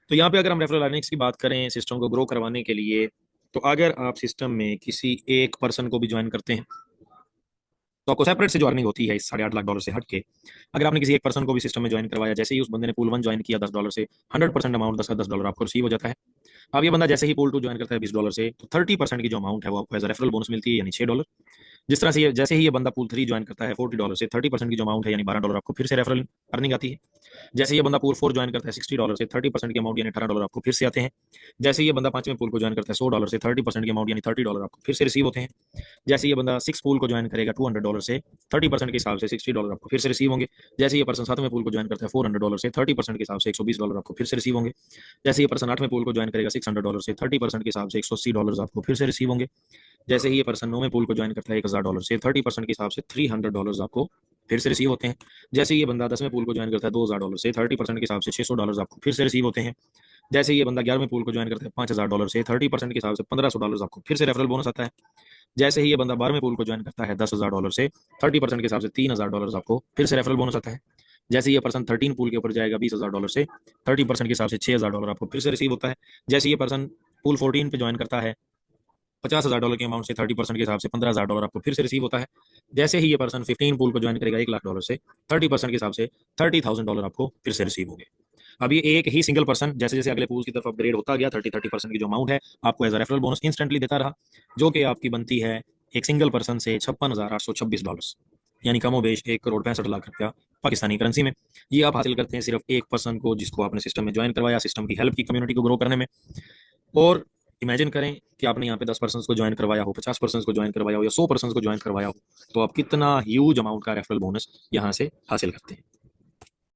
तो यहाँ पे अगर हम रेफरल अर्निंग्स की बात करें सिस्टम को ग्रो करवाने के लिए, तो अगर आप सिस्टम में किसी एक पर्सन को भी ज्वाइन करते हैं तो आपको सेपरेट से जो अर्निंग होती है इस $8.5 लाख से हट के, अगर आपने किसी एक पर्सन को भी सिस्टम में ज्वाइन करवाया, जैसे ही उस बंदे ने पूल 1 ज्वाइन किया $10 से, 100% अमाउंट 10 का $10 आपको रिसीव हो जाता है। अब ये बंदा जैसे ही पूल 2 ज्वाइन करता है $20 से, तो 30% की जो अमाउंट है वो आपको एज रेफरल बोनस मिलती है, यानी $6। जिस तरह से जैसे ही ये बंदा पूल 3 ज्वाइन करता है $40 से, 30% की जो अमाउंट है यानी $12 आपको फिर से रेफरल अर्निंग आती है। जैसे ये बंदा पूल 4 ज्वाइन करता है $60 से, 30% की अमाउंट यानी $18 आपको फिर से आते हैं। जैसे ये बंदा 5वें पूल को ज्वाइन करता है $100 से, 30% की अमाउंट यानी $30 आपको फिर से रिसीव होते हैं। जैसे ये बंदा 6 पूल को ज्वाइन करेगा $200 से, 30% के हिसाब से $60 आपको फिर से रिसीव होंगे। जैसे ये पर्सन 7वें पूल को ज्वाइन करता है $400 से, 30% के हिसाब से $120 आपको फिर से रिसीव होंगे। जैसे ये पर्सन 8वें पूल को ज्वाइन करेगा $600 से, 30% के हिसाब से $180 आपको फिर से रिसीव होंगे। जैसे ही ये पर्सन 9वें पूल को ज्वाइन करता है $1000 से, 30% के हिसाब से $300 आपको फिर से रिसीव होते हैं। जैसे ये बंदा 10वें पूल को ज्वाइन करता है $2000 से, 30% के हिसाब से $600 आपको फिर से रिसीव होते हैं। जैसे ये बंदा 11वें पूल को ज्वाइन करता है $5000 से, 30% के हिसाब से $1500 आपको फिर से रेफरल बोनस आता है। जैसे ही ये बंदा 12वें पूल को ज्वाइन करता है $10,000 से, 30% के हिसाब से $3000 आपको फिर से रेफरल बोनस आता है। जैसे ये पर्सन 13 पूल के ऊपर जाएगा $20,000 से, 30% के हिसाब से $6000 आपको फिर से रिसीव होता है। जैसे ये पर्सन पूल 14 पे ज्वाइन करता है $50,000 की अमाउंट से, 30% के हिसाब से $15,000 आपको फिर से रिसीव होता है। जैसे ही ये पर्सन 15 पूल को ज्वाइन करेगा $1,00,000 से, 30% के हिसाब से $30,000 आपको फिर से रिसीव होंगे। अब ये एक ही सिंगल पर्सन जैसे जैसे अगले पूल की तरफ अपग्रेड होता गया, 30% की जो अमाउंट है आपको एज रेफरल बोनस इंस्टेंटली देता रहा, जो कि आपकी बनती है एक सिंगल पर्सन से $56,826, यानी कमोबेश 1,65,00,000 रुपया पाकिस्तानी करेंसी में। ये आप हासिल करते हैं सिर्फ एक पर्सन को जिसको आपने सिस्टम में ज्वाइन करवाया, सिस्टम की हेल्प की, कम्युनिटी को ग्रो करने में। और इमेजिन करें कि आपने यहाँ पे 10 पर्सन को ज्वाइन करवाया हो, 50 पर्सन को ज्वाइन करवाया हो, या 100 पर्सन को ज्वाइन करवाया हो, तो आप कितना ह्यूज अमाउंट का रेफरल बोनस यहाँ से हासिल करते हैं।